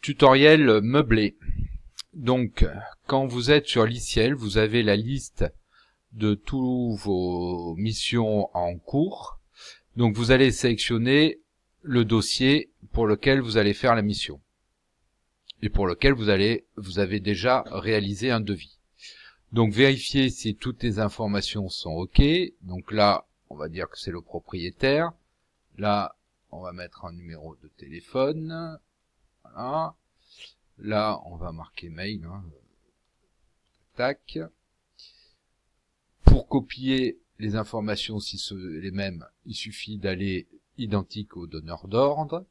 Tutoriel meublé. Donc, quand vous êtes sur Liciel, vous avez la liste de tous vos missions en cours. Donc, vous allez sélectionner le dossier pour lequel vous allez faire la mission et pour lequel vous avez déjà réalisé un devis. Donc, vérifiez si toutes les informations sont OK. Donc là, on va dire que c'est le propriétaire. Là, on va mettre un numéro de téléphone. Voilà. Là, on va marquer mail. Tac. Pour copier les informations, si c'est les mêmes, il suffit d'aller identique au donneur d'ordre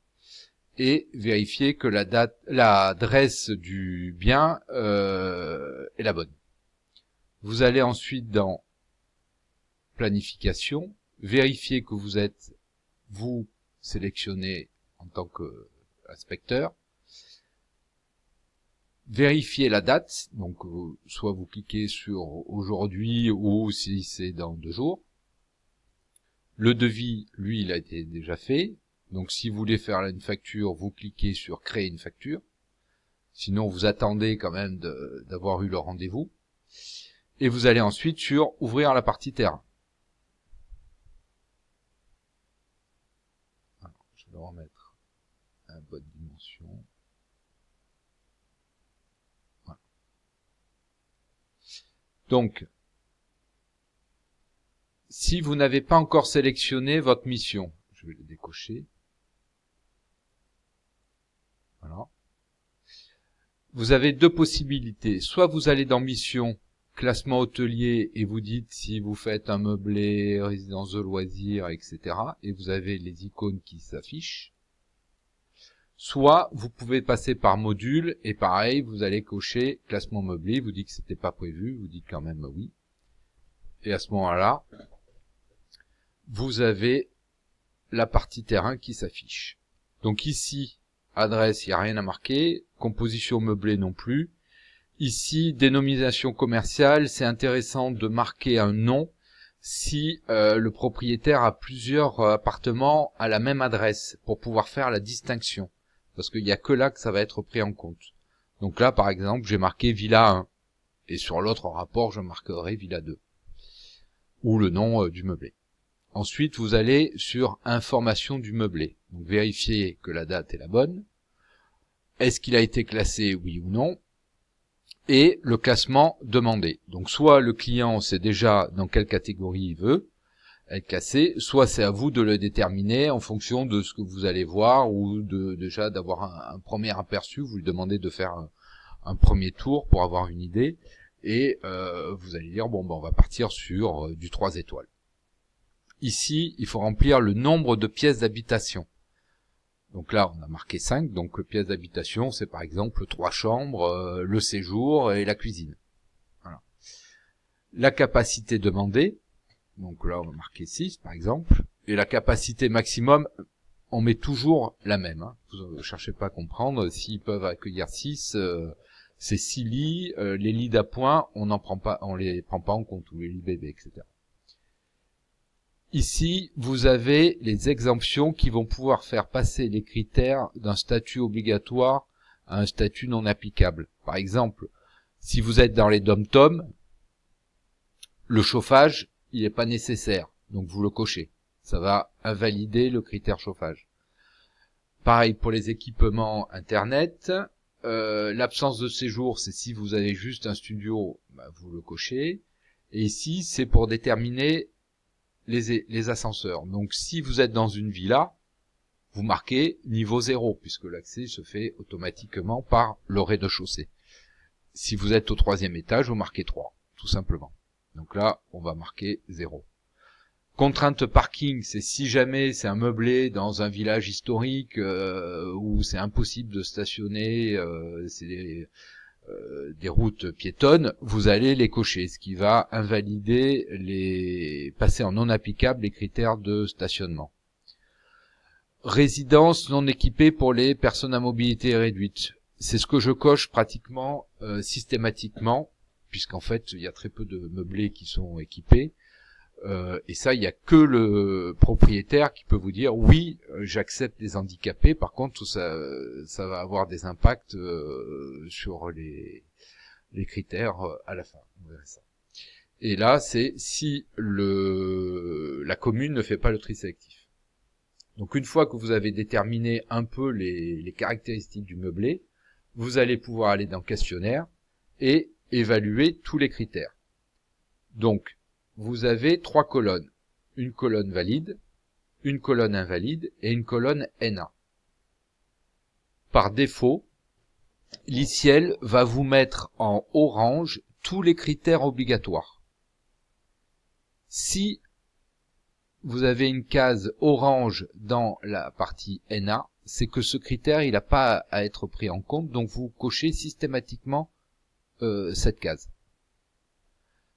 et vérifier que l'adresse du bien est la bonne. Vous allez ensuite dans planification, vérifier que vous sélectionné en tant qu'inspecteur. Vérifiez la date, donc soit vous cliquez sur aujourd'hui ou si c'est dans 2 jours. Le devis, lui, il a été déjà fait. Donc si vous voulez faire une facture, vous cliquez sur créer une facture. Sinon, vous attendez quand même d'avoir eu le rendez-vous. Et vous allez ensuite sur ouvrir la partie terrain. Alors, je vais le remettre à la bonne dimension. Donc, si vous n'avez pas encore sélectionné votre mission, je vais le décocher. Voilà. Vous avez 2 possibilités. Soit vous allez dans mission, classement hôtelier, et vous dites si vous faites un meublé, résidence de loisirs, etc. Et vous avez les icônes qui s'affichent. Soit vous pouvez passer par module, et pareil, vous allez cocher classement meublé, vous dites que c'était pas prévu, vous dites quand même oui. Et à ce moment-là, vous avez la partie terrain qui s'affiche. Donc ici, adresse, il n'y a rien à marquer, composition meublée non plus. Ici, dénomination commerciale, c'est intéressant de marquer un nom si le propriétaire a plusieurs appartements à la même adresse pour pouvoir faire la distinction. Parce qu'il n'y a que là que ça va être pris en compte. Donc là, par exemple, j'ai marqué Villa 1. Et sur l'autre rapport, je marquerai Villa 2. Ou le nom du meublé. Ensuite, vous allez sur Information du meublé. Donc vérifiez que la date est la bonne. Est-ce qu'il a été classé, oui ou non? Et le classement demandé. Donc soit le client sait déjà dans quelle catégorie il veut être classé, soit c'est à vous de le déterminer en fonction de ce que vous allez voir ou déjà d'avoir un premier aperçu. Vous lui demandez de faire un premier tour pour avoir une idée et vous allez dire bon ben on va partir sur du 3 étoiles. Ici, il faut remplir le nombre de pièces d'habitation. Donc là, on a marqué 5, donc pièces d'habitation, c'est par exemple 3 chambres, le séjour et la cuisine. Voilà. La capacité demandée, donc là, on va marquer 6 par exemple, et la capacité maximum, on met toujours la même. Vous ne cherchez pas à comprendre, s'ils peuvent accueillir 6, c'est 6 lits, les lits d'appoint, on les prend pas en compte, ou les lits bébés, etc. Ici, vous avez les exemptions qui vont pouvoir faire passer les critères d'un statut obligatoire à un statut non applicable. Par exemple, si vous êtes dans les dom-toms, le chauffage, il n'est pas nécessaire, donc vous le cochez. Ça va invalider le critère chauffage. Pareil pour les équipements Internet. L'absence de séjour, c'est si vous avez juste un studio, vous le cochez. Et ici, c'est pour déterminer les ascenseurs. Donc si vous êtes dans une villa, vous marquez niveau 0, puisque l'accès se fait automatiquement par le rez-de-chaussée. Si vous êtes au 3e étage, vous marquez 3, tout simplement. Donc là, on va marquer 0. Contrainte parking, c'est si jamais c'est un meublé dans un village historique où c'est impossible de stationner, c'est des routes piétonnes, vous allez les cocher, ce qui va invalider passer en non applicable les critères de stationnement. Résidence non équipée pour les personnes à mobilité réduite. C'est ce que je coche pratiquement systématiquement, puisqu'en fait il y a très peu de meublés qui sont équipés. Et ça, il n'y a que le propriétaire qui peut vous dire oui, j'accepte les handicapés. Par contre, ça va avoir des impacts sur les critères à la fin. On verra ça. Et là, c'est si la commune ne fait pas le tri sélectif. Donc une fois que vous avez déterminé un peu les caractéristiques du meublé, vous allez pouvoir aller dans le questionnaire et évaluer tous les critères. Donc, vous avez 3 colonnes. Une colonne valide, une colonne invalide et une colonne NA. Par défaut, l'ICIEL va vous mettre en orange tous les critères obligatoires. Si vous avez une case orange dans la partie NA, c'est que ce critère il n'a pas à être pris en compte, donc vous cochez systématiquement cette case.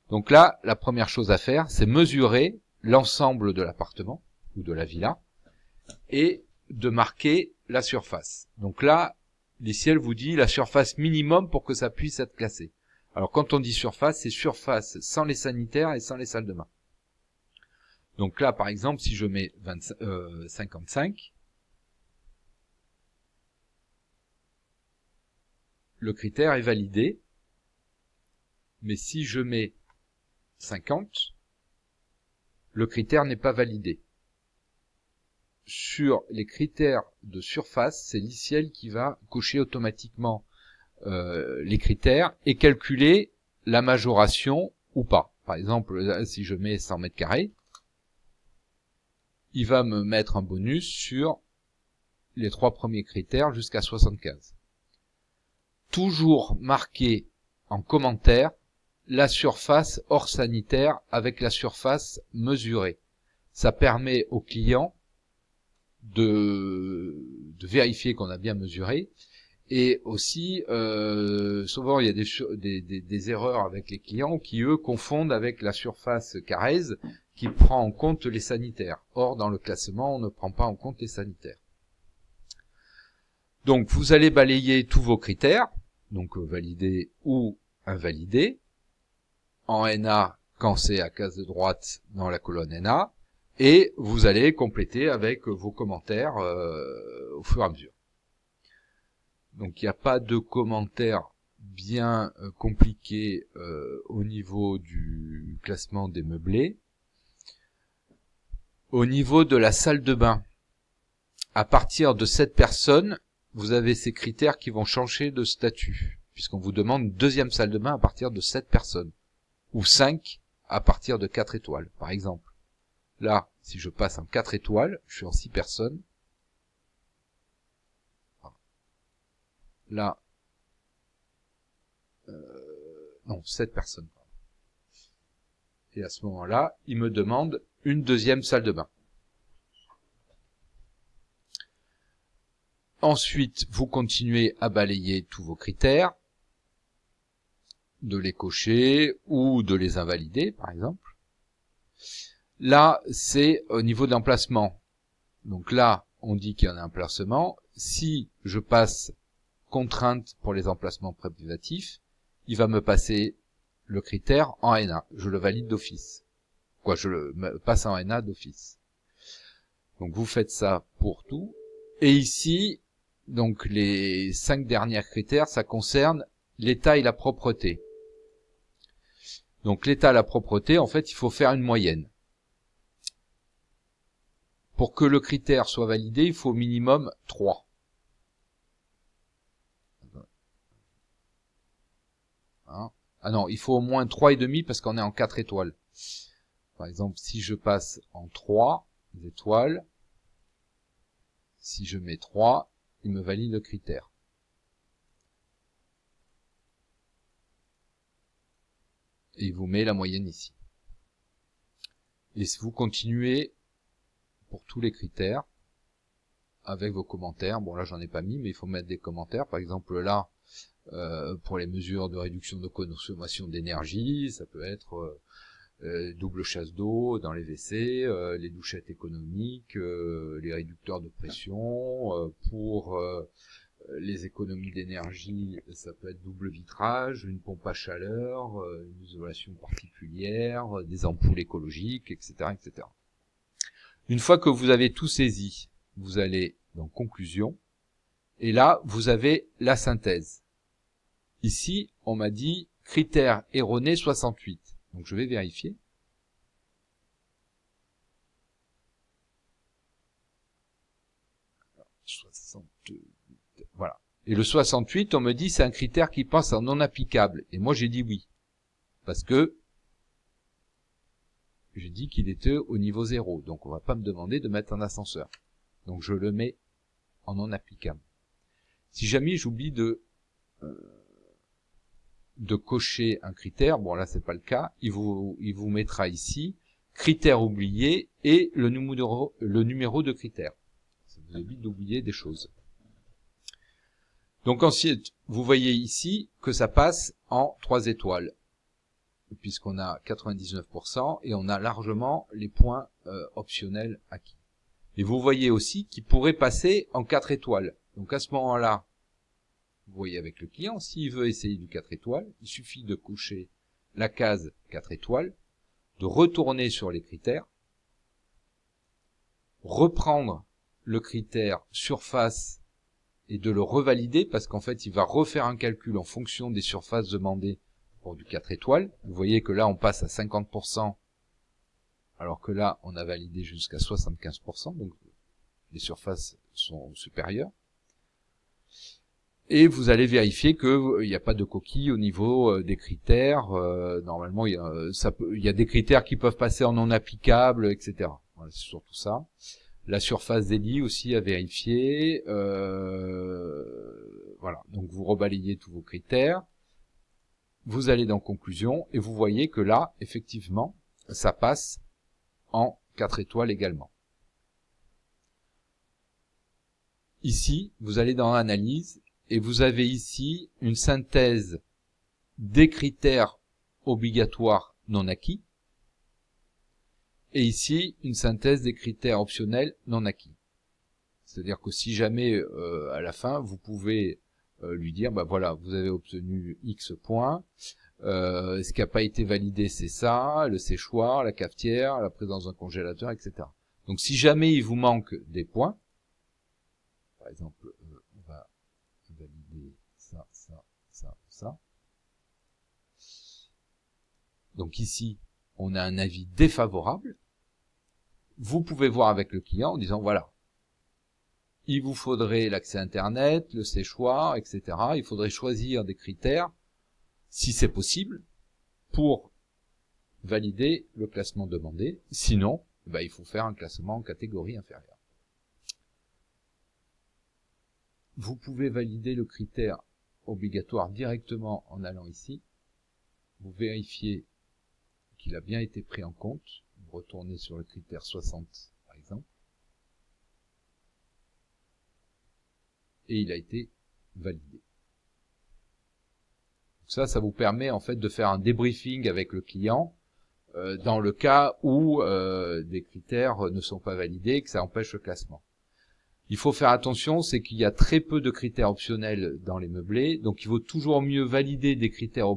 Donc là, la première chose à faire, c'est mesurer l'ensemble de l'appartement ou de la villa et de marquer la surface. Donc là, l'ICIEL vous dit la surface minimum pour que ça puisse être classé. Alors quand on dit surface, c'est surface sans les sanitaires et sans les salles de bain. Donc là, par exemple, si je mets 55, le critère est validé. Mais si je mets 50, le critère n'est pas validé. Sur les critères de surface, c'est l'ICIEL qui va cocher automatiquement les critères et calculer la majoration ou pas. Par exemple, là, si je mets 100 mètres carrés, il va me mettre un bonus sur les 3 premiers critères jusqu'à 75. Toujours marquer en commentaire la surface hors sanitaire avec la surface mesurée. Ça permet au client de vérifier qu'on a bien mesuré. Et aussi, souvent il y a des erreurs avec les clients qui eux confondent avec la surface Carrez qui prend en compte les sanitaires. Or, dans le classement, on ne prend pas en compte les sanitaires. Donc, vous allez balayer tous vos critères, donc valider ou invalider, en NA quand c'est à case de droite dans la colonne NA, et vous allez compléter avec vos commentaires au fur et à mesure. Donc il n'y a pas de commentaires bien compliqués au niveau du classement des meublés. Au niveau de la salle de bain, à partir de 7 personnes, vous avez ces critères qui vont changer de statut, puisqu'on vous demande une deuxième salle de bain à partir de 7 personnes, ou 5 à partir de 4 étoiles, par exemple. Là, si je passe en 4 étoiles, je suis en 6 personnes. Là, non, 7 personnes. Et à ce moment-là, il me demande une deuxième salle de bain. Ensuite, vous continuez à balayer tous vos critères, de les cocher ou de les invalider, par exemple. Là, c'est au niveau de l'emplacement. Donc là, on dit qu'il y en a un emplacement. Si je passe contrainte pour les emplacements privatifs, il va me passer le critère en NA. Je le valide d'office. Je le passe en NA d'office. Donc vous faites ça pour tout. Et ici, donc les 5 derniers critères, ça concerne l'état et la propreté. Donc l'état et la propreté, en fait, il faut faire une moyenne. Pour que le critère soit validé, il faut au minimum 3. Hein? Ah non, il faut au moins 3,5 parce qu'on est en 4 étoiles. Par exemple, si je passe en 3 étoiles, si je mets 3, il me valide le critère. Et il vous met la moyenne ici. Et si vous continuez pour tous les critères, avec vos commentaires, bon là j'en ai pas mis, mais il faut mettre des commentaires. Par exemple là, pour les mesures de réduction de consommation d'énergie, ça peut être double chasse d'eau dans les WC, les douchettes économiques, les réducteurs de pression, pour les économies d'énergie, ça peut être double vitrage, une pompe à chaleur, une isolation particulière, des ampoules écologiques, etc., etc. Une fois que vous avez tout saisi, vous allez dans conclusion, et là, vous avez la synthèse. Ici, on m'a dit critères erronés 68. Donc je vais vérifier. Voilà. Et le 68, on me dit c'est un critère qui passe en non applicable. Et moi j'ai dit oui. Parce que j'ai dit qu'il était au niveau 0. Donc on va pas me demander de mettre un ascenseur. Donc je le mets en non applicable. Si jamais j'oublie de cocher un critère, bon là c'est pas le cas, il vous mettra ici critère oublié et le numéro de critère. Ça vous évite d'oublier des choses. Donc ensuite, vous voyez ici que ça passe en 3 étoiles, puisqu'on a 99% et on a largement les points optionnels acquis. Et vous voyez aussi qu'il pourrait passer en 4 étoiles. Donc à ce moment-là, vous voyez avec le client, s'il veut essayer du 4 étoiles, il suffit de cocher la case 4 étoiles, de retourner sur les critères, reprendre le critère surface et de le revalider, parce qu'en fait, il va refaire un calcul en fonction des surfaces demandées pour du 4 étoiles. Vous voyez que là, on passe à 50%, alors que là, on a validé jusqu'à 75%, donc les surfaces sont supérieures. Et vous allez vérifier qu'il n'y a pas de coquille au niveau des critères. Normalement, il y a des critères qui peuvent passer en non applicable, etc. Voilà, c'est surtout ça. La surface des lits aussi à vérifier. Voilà, donc vous rebalayez tous vos critères. Vous allez dans conclusion et vous voyez que là, effectivement, ça passe en 4 étoiles également. Ici, vous allez dans analyse et vous avez ici une synthèse des critères obligatoires non acquis et ici une synthèse des critères optionnels non acquis. C'est-à-dire que si jamais à la fin vous pouvez lui dire bah voilà, vous avez obtenu X points, ce qui n'a pas été validé c'est ça, le séchoir, la cafetière, la présence d'un congélateur, etc. Donc si jamais il vous manque des points, par exemple on va valider ça, ça, ça, ça. Donc ici, on a un avis défavorable. Vous pouvez voir avec le client en disant, voilà, il vous faudrait l'accès Internet, le séchoir, etc. Il faudrait choisir des critères, si c'est possible, pour valider le classement demandé. Sinon, ben, il faut faire un classement en catégorie inférieure. Vous pouvez valider le critère obligatoire directement en allant ici. Vous vérifiez qu'il a bien été pris en compte. Vous retournez sur le critère 60 par exemple. Et il a été validé. Ça vous permet en fait de faire un débriefing avec le client dans le cas où des critères ne sont pas validés et que ça empêche le classement. Il faut faire attention, c'est qu'il y a très peu de critères optionnels dans les meublés, donc il vaut toujours mieux valider des critères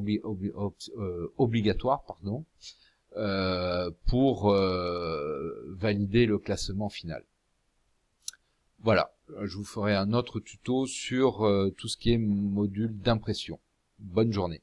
obligatoires, pour valider le classement final. Voilà, je vous ferai un autre tuto sur tout ce qui est module d'impression. Bonne journée.